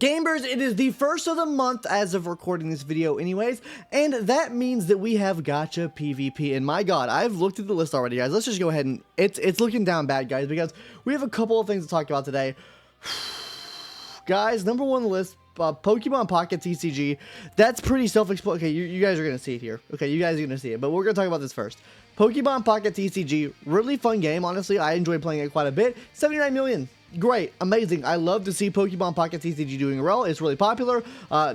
Gamers, it is the first of the month as of recording this video anyways, and that means that we have Gacha PvP, and my god, I've looked at the list already, guys. Let's just go ahead and, it's looking down bad, guys, because we have a couple of things to talk about today. Guys, number one on the list, Pokemon Pocket TCG. That's pretty self-explanatory. Okay, you guys are going to see it here. Okay, you guys are going to see it, but we're going to talk about this first. Pokemon Pocket TCG, really fun game, honestly. I enjoy playing it quite a bit. 79 million. Great, amazing. I love to see Pokemon Pocket TCG doing well. It's really popular.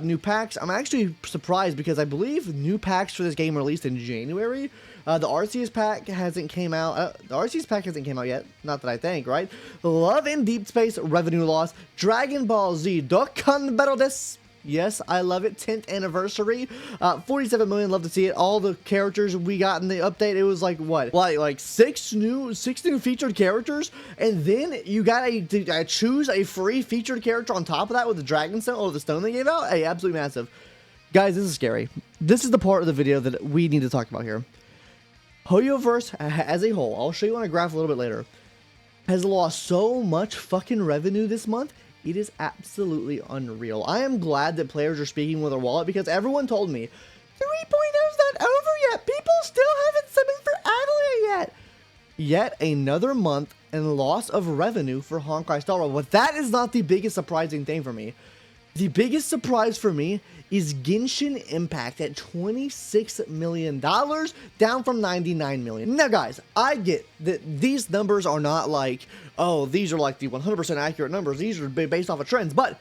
New packs. I'm actually surprised because I believe new packs for this game released in January. The Arceus pack hasn't came out. The Arceus pack hasn't came out yet. Not that I think, right? Love in Deep Space, revenue loss. Dragon Ball Z, Dokkan Battle Des. Yes, I love it. 10th anniversary. 47 million. Love to see it. All the characters we got in the update. It was like what? Like six new featured characters, and then you got to choose a free featured character on top of that with the Dragon Stone or the stone they gave out. Hey, absolutely massive, guys. This is scary. This is the part of the video that we need to talk about here. Hoyoverse as a whole, I'll show you on a graph a little bit later, has lost so much fucking revenue this month. It is absolutely unreal. I am glad that players are speaking with their wallet because everyone told me 3.0's not over yet. People still haven't summoned for Avalanche yet. Yet another month and loss of revenue for honkaistarrail. But that is not the biggest surprising thing for me. The biggest surprise for me is Genshin Impact at $26 million, down from $99 million. Now, guys, I get that these numbers are not like, oh, these are like the 100% accurate numbers. These are based off of trends, but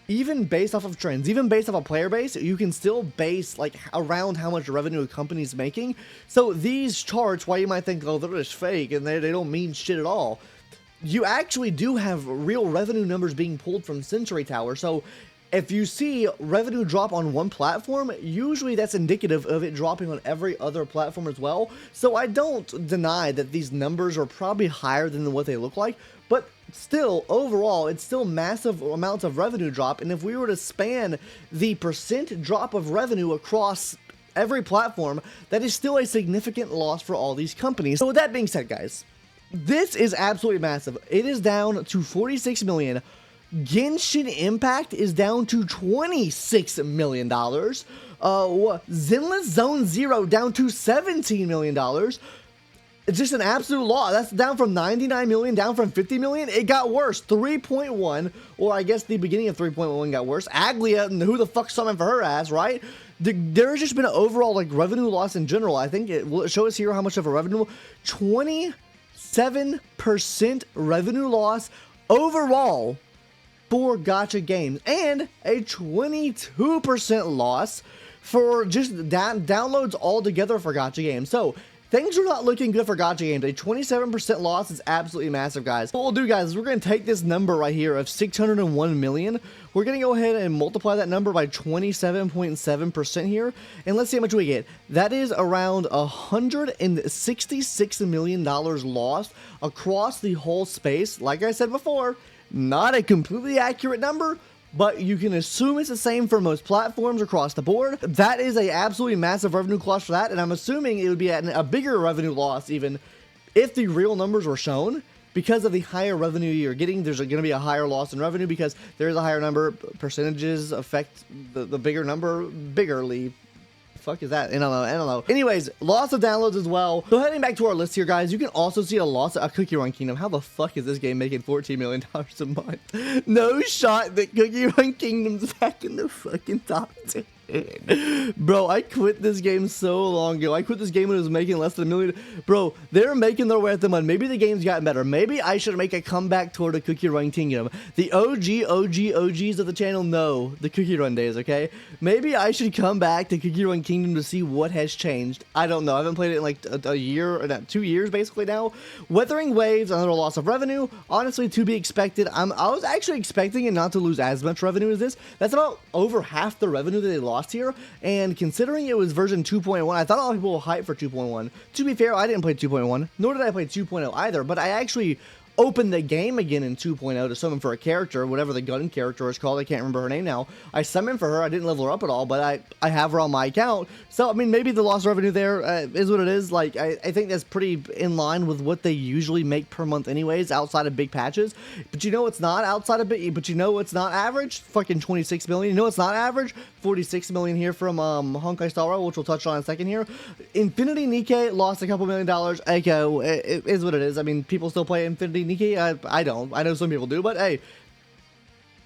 even based off of trends, even based off a player base, you can still base like around how much revenue a company's making. So these charts, why you might think, oh, they're just fake and they don't mean shit at all. You actually do have real revenue numbers being pulled from Sensor Tower. So if you see revenue drop on one platform, usually that's indicative of it dropping on every other platform as well. So I don't deny that these numbers are probably higher than what they look like, but still, overall, it's still massive amounts of revenue drop. And if we were to span the percent drop of revenue across every platform, that is still a significant loss for all these companies. So with that being said, guys, this is absolutely massive. It is down to 46 million. Genshin Impact is down to $26 million. Zenless Zone Zero down to $17 million. It's just an absolute loss. That's down from 99 million, down from 50 million. It got worse. 3.1, or I guess the beginning of 3.1 got worse. Aglia, who the fuck summoned for her ass, right? There's just been an overall like revenue loss in general. I think it will show us here how much of a revenue. 27% revenue loss overall for Gacha games, and a 22% loss for just downloads altogether for Gacha games. So things are not looking good for Gacha games. A 27% loss is absolutely massive, guys. What we'll do, guys, is we're going to take this number right here of 601 million. We're going to go ahead and multiply that number by 27.7% here, and let's see how much we get. That is around $166 million lost across the whole space. Like I said before, not a completely accurate number, but you can assume it's the same for most platforms across the board. That is a absolutely massive revenue loss for that, and I'm assuming it would be at a bigger revenue loss even if the real numbers were shown. Because of the higher revenue you're getting, there's going to be a higher loss in revenue because there's a higher number. Percentages affect the bigger number biggerly. Fuck is that? I don't know. Anyways, loss of downloads as well. So heading back to our list here, guys, you can also see a loss of Cookie Run Kingdom. How the fuck is this game making $14 million a month? No shot that Cookie Run Kingdom's back in the fucking top 10. Bro, I quit this game so long ago. I quit this game when it was making less than $1 million. Bro, they're making their way at the money. Maybe the game's gotten better. Maybe I should make a comeback toward a Cookie Run Kingdom. The OGs of the channel know the Cookie Run days, okay? Maybe I should come back to Cookie Run Kingdom to see what has changed. I don't know. I haven't played it in like a year, or 2 years basically now. Wuthering Waves, another loss of revenue. Honestly, to be expected. I was actually expecting it not to lose as much revenue as this. That's about over half the revenue that they lost here, and considering it was version 2.1, I thought a lot of people were hyped for 2.1. To be fair, I didn't play 2.1, nor did I play 2.0 either, but I actually open the game again in 2.0 to summon for a character, whatever the gun character is called. I can't remember her name now. I summoned for her. I didn't level her up at all, but I have her on my account. So, I mean, maybe the lost revenue there is what it is. Like, I think that's pretty in line with what they usually make per month anyways, outside of big patches. But you know it's not outside of big, but you know it's not average? Fucking 26 million. You know it's not average? 46 million here from honkaistarrail, which we'll touch on in a second here. Infinity Nikke lost a couple $1 million. Echo, it is what it is. I mean, people still play Infinity Nikke. I don't. I know some people do, but hey,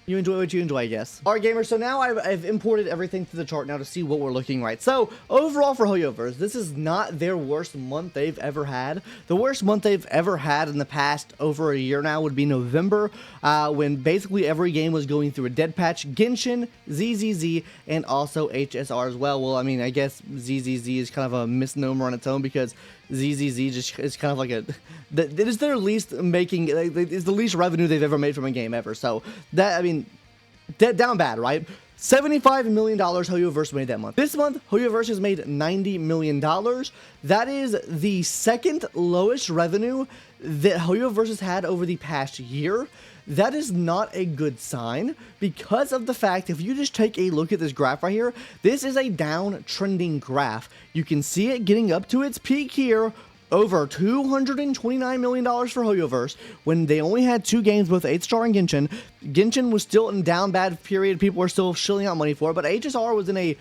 you enjoy what you enjoy, I guess. Alright, gamers, so now I've imported everything to the chart now to see what we're looking right. So, overall for Hoyoverse, this is not their worst month they've ever had. The worst month they've ever had in the past over a year now would be November, when basically every game was going through a dead patch. Genshin, ZZZ, and also HSR as well. Well, I mean, I guess ZZZ is kind of a misnomer on its own because ZZZ just is kind of like it is their least making, it's the least revenue they've ever made from a game ever. So that, I mean, down bad, right? $75 million Hoyoverse made that month. This month, Hoyoverse has made $90 million. That is the second lowest revenue that Hoyoverse has had over the past year. That is not a good sign because of the fact, if you just take a look at this graph right here, this is a downtrending graph. You can see it getting up to its peak here, over $229 million for Hoyoverse, when they only had 2 games, both HSR and Genshin. Genshin was still in down bad period, people were still shilling out money for it, but HSR was in a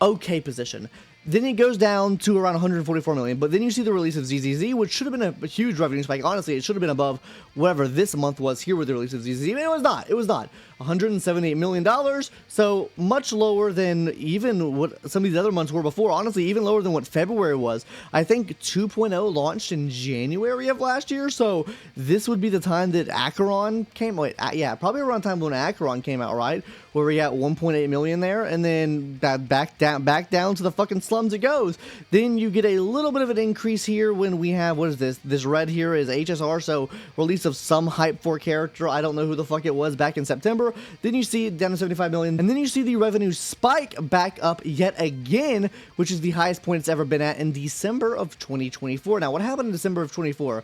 okay position. Then it goes down to around 144 million, but then you see the release of ZZZ, which should have been a huge revenue spike. Honestly, it should have been above whatever this month was here with the release of ZZZ, but it was not. It was not. $178 million, so much lower than even what some of these other months were before. Honestly, even lower than what February was. I think 2.0 launched in January of last year, so this would be the time that Acheron came. Wait, yeah, probably around the time when Acheron came out, right? Where we got 1.8 million there, and then back down to the fucking slums it goes. Then you get a little bit of an increase here when we have, what is this? This red here is HSR, so release of some hype for character. I don't know who the fuck it was back in September. Then you see it down to 75 million, and then you see the revenue spike back up yet again, which is the highest point it's ever been at in December of 2024. Now, what happened in December of 24?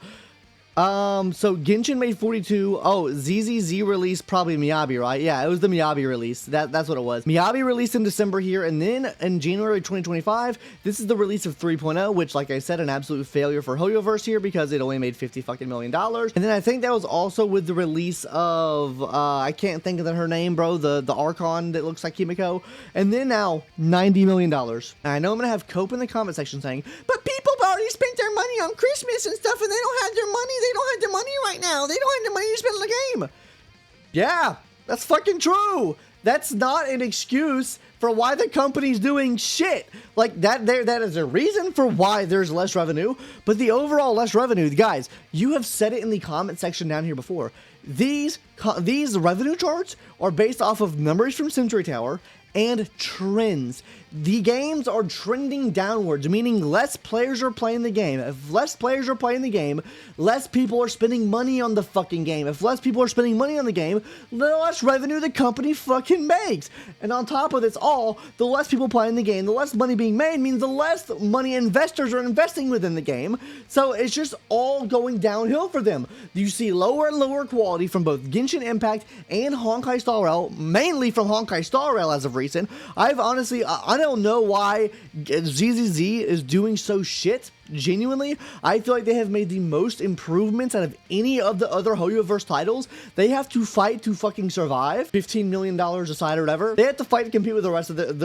So Genshin made 42. Oh, ZZZ released probably Miyabi, right? Yeah, it was the Miyabi release. That's what it was. Miyabi released in December here, and then in January 2025, this is the release of 3.0, which, like I said, an absolute failure for Hoyoverse here because it only made $50 fucking million. And then I think that was also with the release of, I can't think of her name, bro, the Archon that looks like Kimiko. And then now, $90 million. And I know I'm gonna have Cope in the comment section saying, but people already spent their money on Christmas and stuff, and they don't have their money. They don't have the money right now. They don't have the money to spend on the game. Yeah, that's fucking true. That's not an excuse for why the company's doing shit. Like, that is a reason for why there's less revenue, but the overall less revenue, guys, you have said it in the comment section down here before. These revenue charts are based off of numbers from Century Tower and trends. The games are trending downwards, meaning less players are playing the game. If less players are playing the game, less people are spending money on the fucking game. If less people are spending money on the game, the less revenue the company fucking makes. And on top of this all, the less people playing the game, the less money being made means the less money investors are investing within the game. So it's just all going downhill for them. You see lower and lower quality from both Genshin Impact and honkaistarrail, mainly from honkaistarrail as of recent. I've honestly, I don't know why ZZZ is doing so shit. Genuinely, I feel like they have made the most improvements out of any of the other Hoyoverse titles. They have to fight to fucking survive. $15 million aside or whatever, they have to fight to compete with the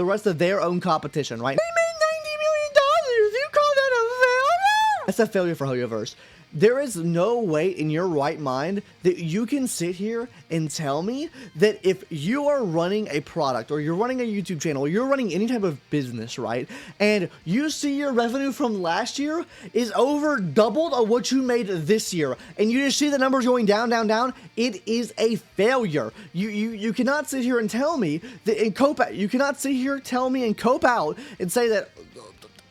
rest of their own competition, right? They made $90 million. You call that a failure? That's a failure for Hoyoverse. There is no way in your right mind that you can sit here and tell me that if you are running a product or you're running a YouTube channel or you're running any type of business, right, and you see your revenue from last year is over doubled of what you made this year, and you just see the numbers going down, it is a failure. You cannot sit here and tell me that and cope out. You cannot sit here, tell me and cope out and say that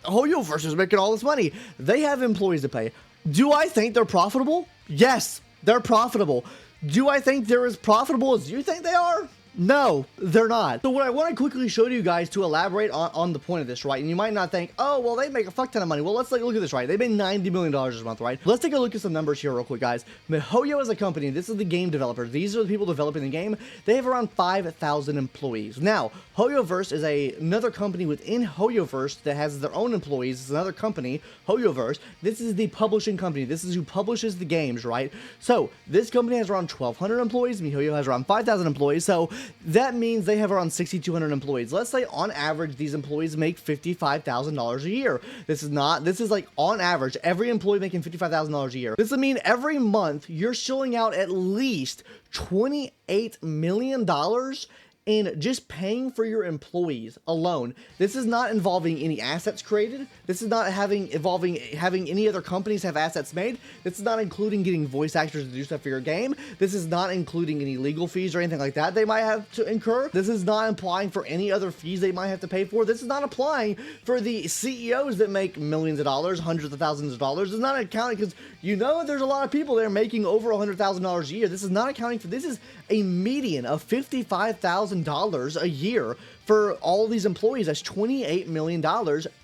Hoyoverse is making all this money. They have employees to pay. Do I think they're profitable? Yes, they're profitable. Do I think they're as profitable as you think they are? No, they're not. So what I want to quickly show you guys to elaborate on the point of this, right? And you might not think, oh, well, they make a fuck ton of money. Well, let's look at this, right? They made $90 million this month, right? Let's take a look at some numbers here real quick, guys. MiHoYo as a company, this is the game developers. These are the people developing the game. They have around 5,000 employees. Now, Hoyoverse is another company within Hoyoverse that has their own employees. It's another company, Hoyoverse. This is the publishing company. This is who publishes the games, right? So this company has around 1,200 employees. MiHoYo has around 5,000 employees. So that means they have around 6,200 employees. Let's say on average, these employees make $55,000 a year. This is like on average, every employee making $55,000 a year. This would mean every month you're shilling out at least $28 million in just paying for your employees alone. This is not involving any assets created. This is not having any other companies have assets made. This is not including getting voice actors to do stuff for your game. This is not including any legal fees or anything like that they might have to incur. This is not applying for any other fees they might have to pay for. This is not applying for the CEOs that make millions of dollars, hundreds of thousands of dollars. It's not accounting, because you know there's a lot of people there making over $100,000 a year. This is not accounting for, this is a median of $55,000 a year for all these employees. That's $28 million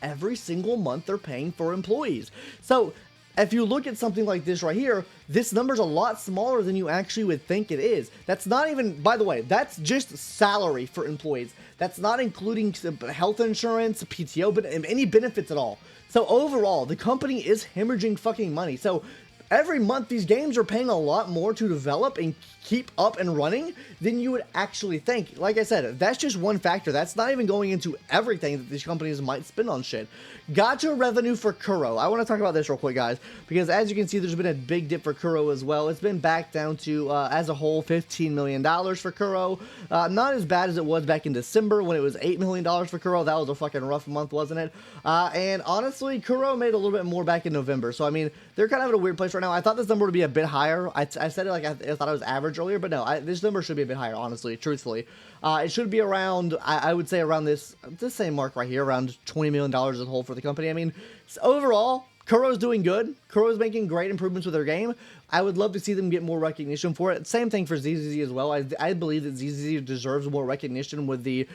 every single month they're paying for employees. So if you look at something like this right here, this number's a lot smaller than you actually would think it is. That's not even, by the way, that's just salary for employees. That's not including health insurance, PTO, but any benefits at all. So overall, the company is hemorrhaging fucking money. So every month, these games are paying a lot more to develop and keep up and running than you would actually think. Like I said, that's just one factor. That's not even going into everything that these companies might spend on shit. Gacha revenue for Kuro. I want to talk about this real quick, guys, because as you can see, there's been a big dip for Kuro as well. It's been back down to, as a whole, $15 million for Kuro. Not as bad as it was back in December when it was $8 million for Kuro. That was a fucking rough month, wasn't it? And honestly, Kuro made a little bit more back in November. So, I mean, they're kind of in a weird place right now. I thought this number would be a bit higher. I said it like I thought it was average earlier, but no, this number should be a bit higher, honestly, truthfully. It should be around, I would say around this same mark right here, around $20 million as a whole for the company. I mean, overall, Kuro's doing good. Kuro's making great improvements with their game. I would love to see them get more recognition for it. Same thing for ZZZ as well. I believe that ZZZ deserves more recognition with the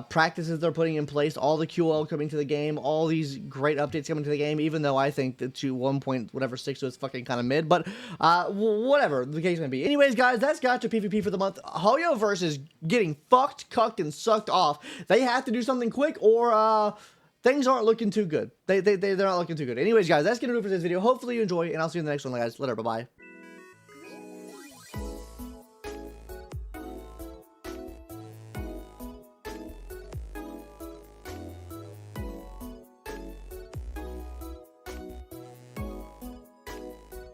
practices they're putting in place, all the QL coming to the game, all these great updates coming to the game, even though I think that to 1.6 was fucking kind of mid, but whatever the case may be. Anyways, guys, that's Gacha PvP for the month. Hoyoverse is getting fucked, cucked, and sucked off. They have to do something quick or things aren't looking too good. They're not looking too good. Anyways, guys, that's going to do it for this video. Hopefully you enjoy, and I'll see you in the next one, guys. Later, bye-bye.